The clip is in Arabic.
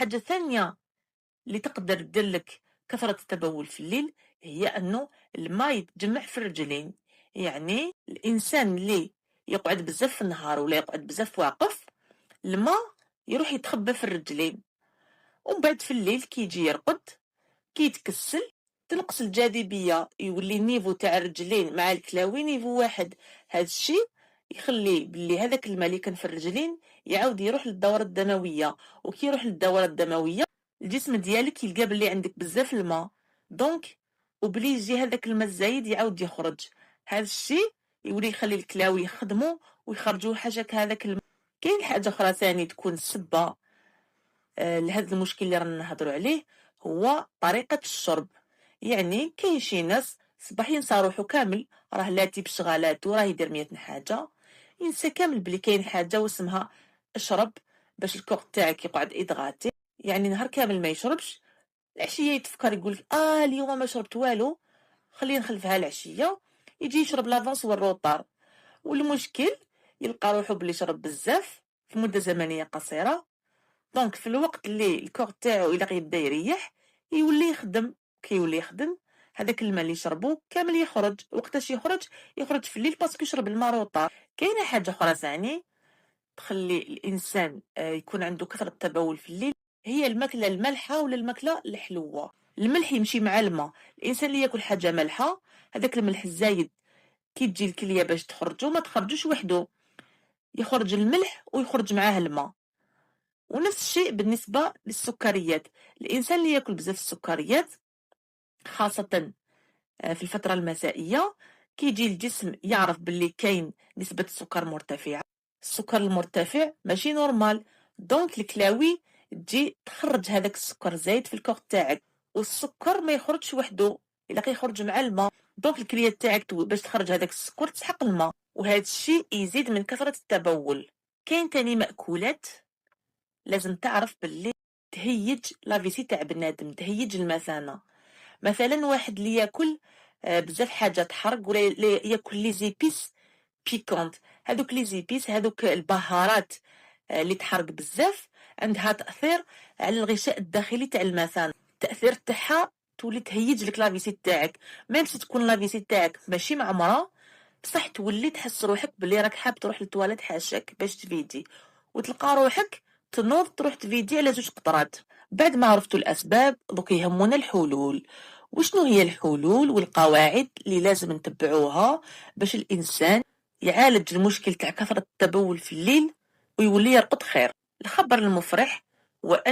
الحاجة الثانية اللي تقدر دير لك كثرة التبول في الليل هي أنه الماء يتجمع في الرجلين. يعني الإنسان اللي يقعد بزاف في النهار ولا يقعد بزاف واقف، الماء يروح يتخبى في الرجلين، ومن بعد في الليل كي يجي يرقد كيتكسل، تنقص الجاذبية، يولي النيفو تاع الرجلين مع الكلاوي نيفو واحد. هذا الشيء يخلي باللي هذاك الماء اللي كان في الرجلين يعاود يروح للدورة الدموية، وكي يروح للدورة الدموية الجسم ديالك يلقى باللي عندك بزاف الماء، دونك وبلي يجي هذاك الماء الزايد يعاود يخرج. هذا الشيء يولي يخلي الكلاوي يخدموا ويخرجوا حاجة كهذاك الماء. كاين حاجة أخرى ثاني تكون السبة لهذا المشكل اللي رانا نهضروا عليه، هو طريقة الشرب. يعني كاين شي ناس صباح ينسى روحو كامل، راه لاتي بشغالات وراه يدير 100 حاجة، ينسى كامل بلي كاين حاجة واسمها اشرب باش الكوغ تاعك يقعد إدغاتي. يعني نهار كامل ما يشربش، العشية يتفكر يقول اليوم ما شربت والو، خليه نخلفها العشية، يجي يشرب لافونس والروطار، والمشكل يلقى روحو بلي شرب بزاف في مدة زمنية قصيرة. دونك في الوقت اللي الكور تاعو الى يبدا يريح يولي يخدم، كيولي يخدم هذاك الماء اللي شربو كامل يخرج. وقتاش يخرج في الليل باسكو يشرب الماء روطار. كاينه حاجه اخرى ثاني تخلي الانسان يكون عنده كثره تبول في الليل، هي الماكله المالحه ولا الماكله الحلوه. الملح يمشي مع الماء، الانسان اللي ياكل حاجه مالحه هذاك الملح الزايد كي تجي الكليه باش تخرجو ما تخرجوش وحده، يخرج الملح ويخرج معاه الماء. ونفس الشيء بالنسبة للسكريات، الإنسان اللي يأكل بزاف السكريات خاصة في الفترة المسائية كيجي الجسم يعرف باللي كاين نسبة السكر مرتفعة. السكر المرتفع ماشي نورمال، دونك الكلاوي تجي تخرج هذاك السكر زايد في الكوغ تاعك، والسكر ما يخرجش وحده الا كيخرج مع الماء، دونك الكليه تاعك باش تخرج هذاك السكر تسحق الماء، وهذا الشيء يزيد من كثرة التبول. كاين تاني مأكولات لازم تعرف باللي تهيج لافيسي تاع بنادم، تهيج المثانه. مثلا واحد اللي ياكل بزاف حاجه تحرق ولا ياكل لي زيبيس بيكونت، هذوك لي زيبيس هذوك البهارات اللي تحرق بزاف عندها تاثير على الغشاء الداخلي تاع المثانه. التاثير تاعها تولي تهيج لك لافيسي تاعك، ميم سي تكون لافيسي تاعك ماشي معمره، بصح تولي تحس روحك بلي راك حاب تروح للتواليت حاشاك باش تفيدي، وتلقى روحك تنوض تروح تفيدي على 2 قطرات. بعد ما عرفتوا الأسباب دوك يهمنا الحلول. وشنو هي الحلول والقواعد اللي لازم نتبعوها باش الإنسان يعالج المشكل تاع كثرة التبول في الليل ويولي يرقد خير؟ الخبر المفرح هو